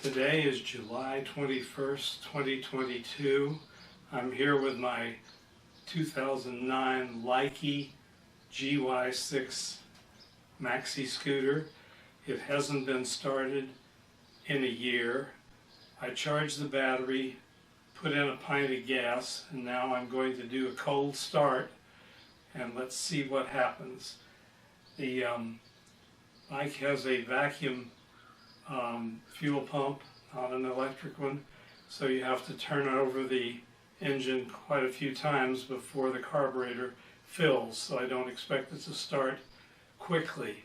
Today is July 21st, 2022. I'm here with my 2009 Leike GY6 maxi scooter. It hasn't been started in a year. I charged the battery, put in a pint of gas, and now I'm going to do a cold start, and let's see what happens. The Leike has a vacuum fuel pump, not an electric one, so you have to turn over the engine quite a few times before the carburetor fills, so I don't expect it to start quickly.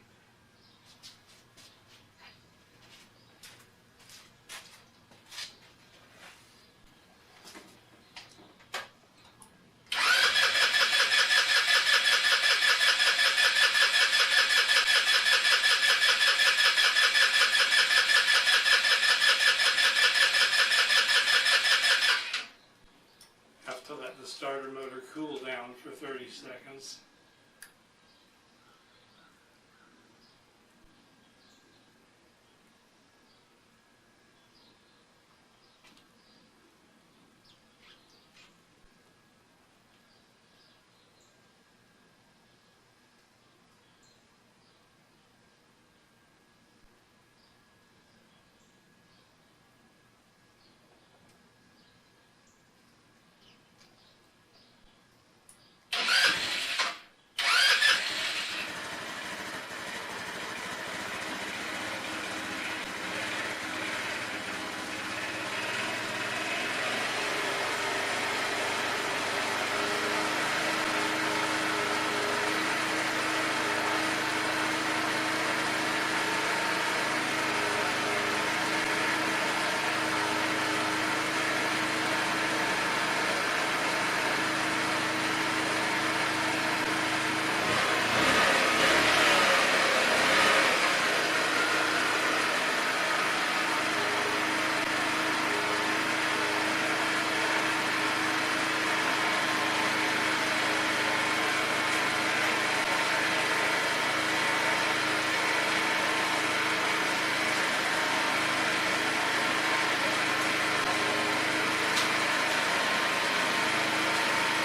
Let the starter motor cool down for 30 seconds.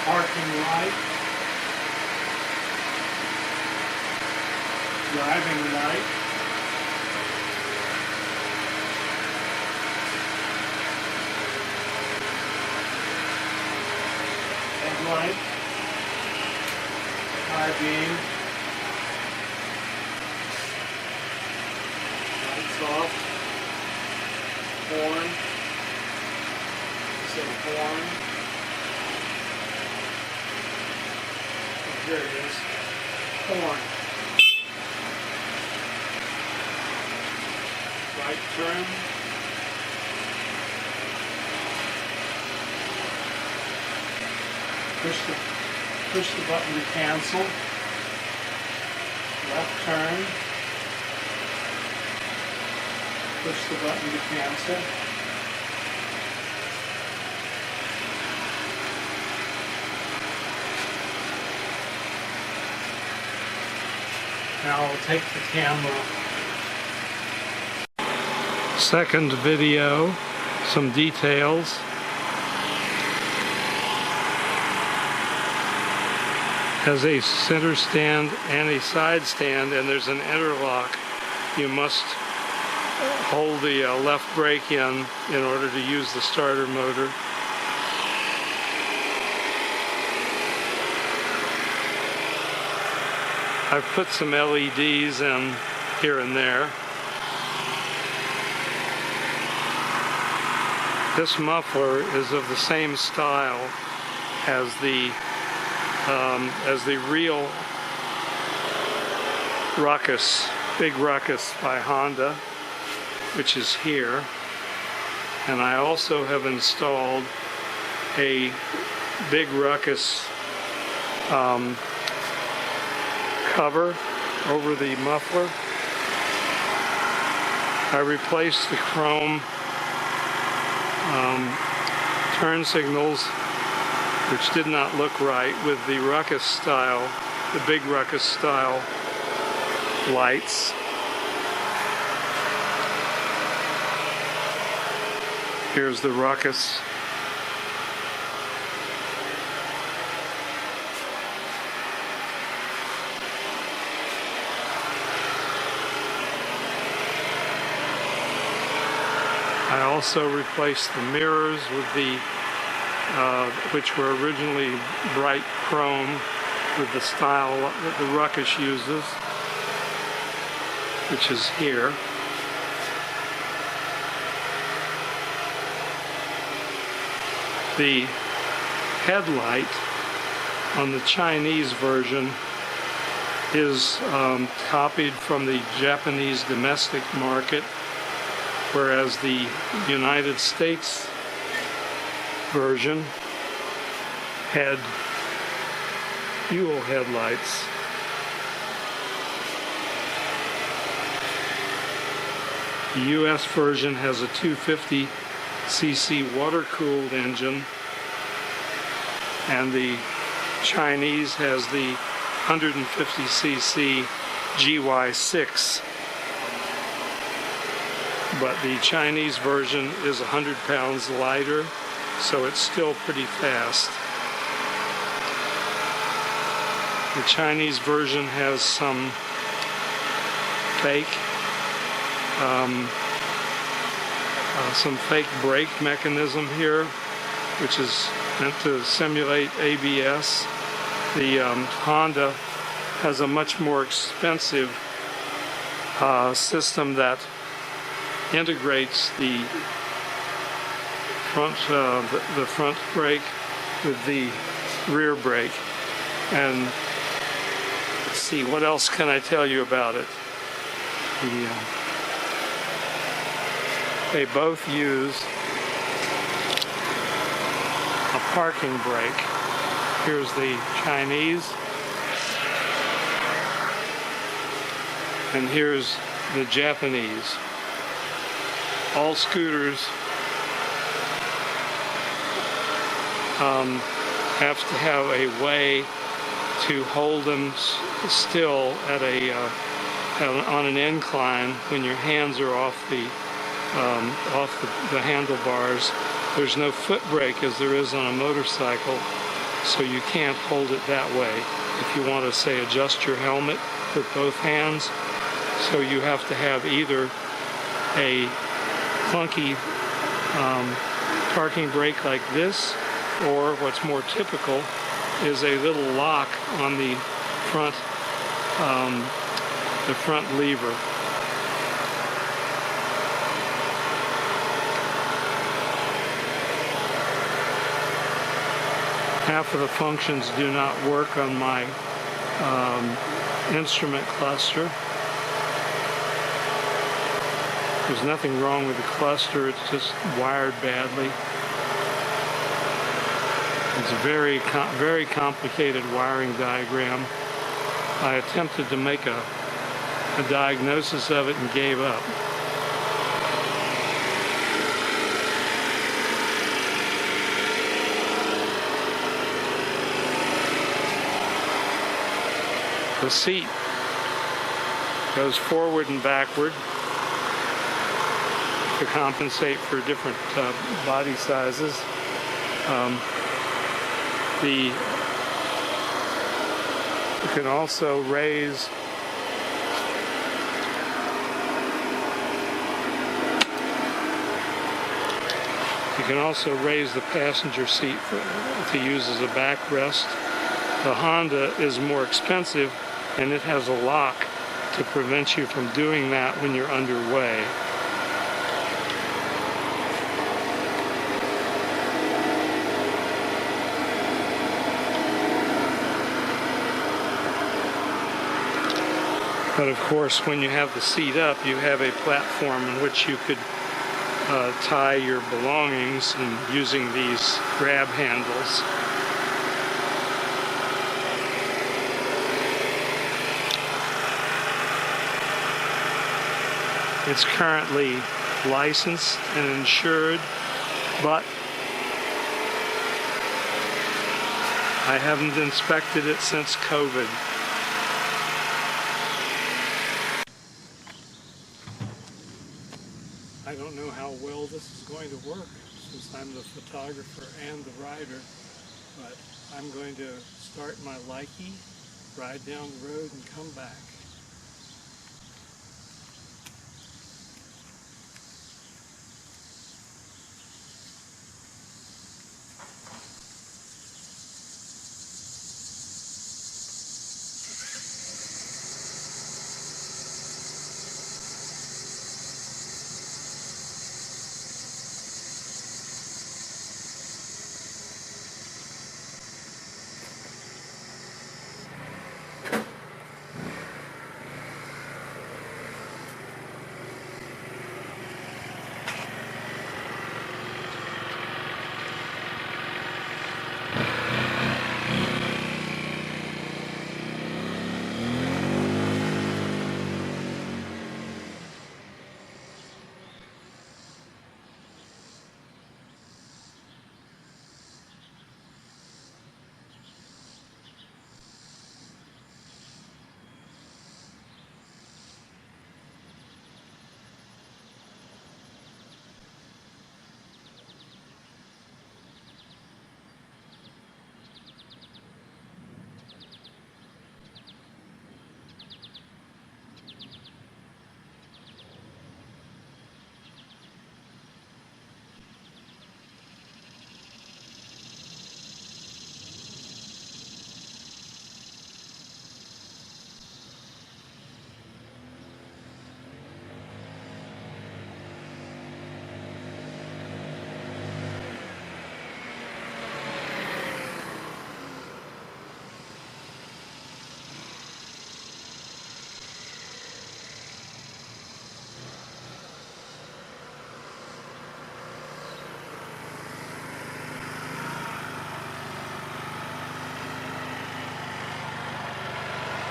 Parking light, driving light, headlight, high beam, lights off, horn, horn. Here it is. Horn. Right turn. Push the button to cancel. Left turn. Push the button to cancel. Now I'll take the camera. Second video, some details. Has a center stand and a side stand, and there's an interlock. You must hold the left brake in order to use the starter motor. I've put some LEDs in here and there. This muffler is of the same style as the real Ruckus, Big Ruckus by Honda, which is here. And I also have installed a Big Ruckus cover over the muffler. I replaced the chrome turn signals, which did not look right, with the Ruckus style, the Big Ruckus style lights. Here's the Ruckus. I also replaced the mirrors with the which were originally bright chrome, with the style that the Ruckus uses, which is here. The headlight on the Chinese version is copied from the Japanese domestic market, whereas the United States version had fuel headlights. The US version has a 250cc water-cooled engine, and the Chinese has the 150cc GY6. But the Chinese version is 100 pounds lighter, so it's still pretty fast. The Chinese version has some fake brake mechanism here, which is meant to simulate ABS. The Honda has a much more expensive system that integrates the front brake with the rear brake. And let's see, what else can I tell you about it? They both use a parking brake. Here's the Chinese, and here's the Japanese. All scooters have to have a way to hold them still at on an incline when your hands are off the handlebars. There's no foot brake as there is on a motorcycle, so you can't hold it that way. If you want to, say, adjust your helmet with both hands, so you have to have either a clunky parking brake like this, or what's more typical is a little lock on the front lever. Half of the functions do not work on my instrument cluster. There's nothing wrong with the cluster, it's just wired badly. It's a very complicated wiring diagram. I attempted to make a diagnosis of it and gave up. The seat goes forward and backward to compensate for different body sizes. You can also raise the passenger seat to use as a backrest. The Honda is more expensive, and it has a lock to prevent you from doing that when you're underway. But of course, when you have the seat up, you have a platform in which you could tie your belongings and using these grab handles. It's currently licensed and insured, but I haven't inspected it since COVID. I don't know how well this is going to work, since I'm the photographer and the rider. But I'm going to start my Leike, ride down the road, and come back.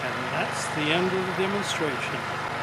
And that's the end of the demonstration.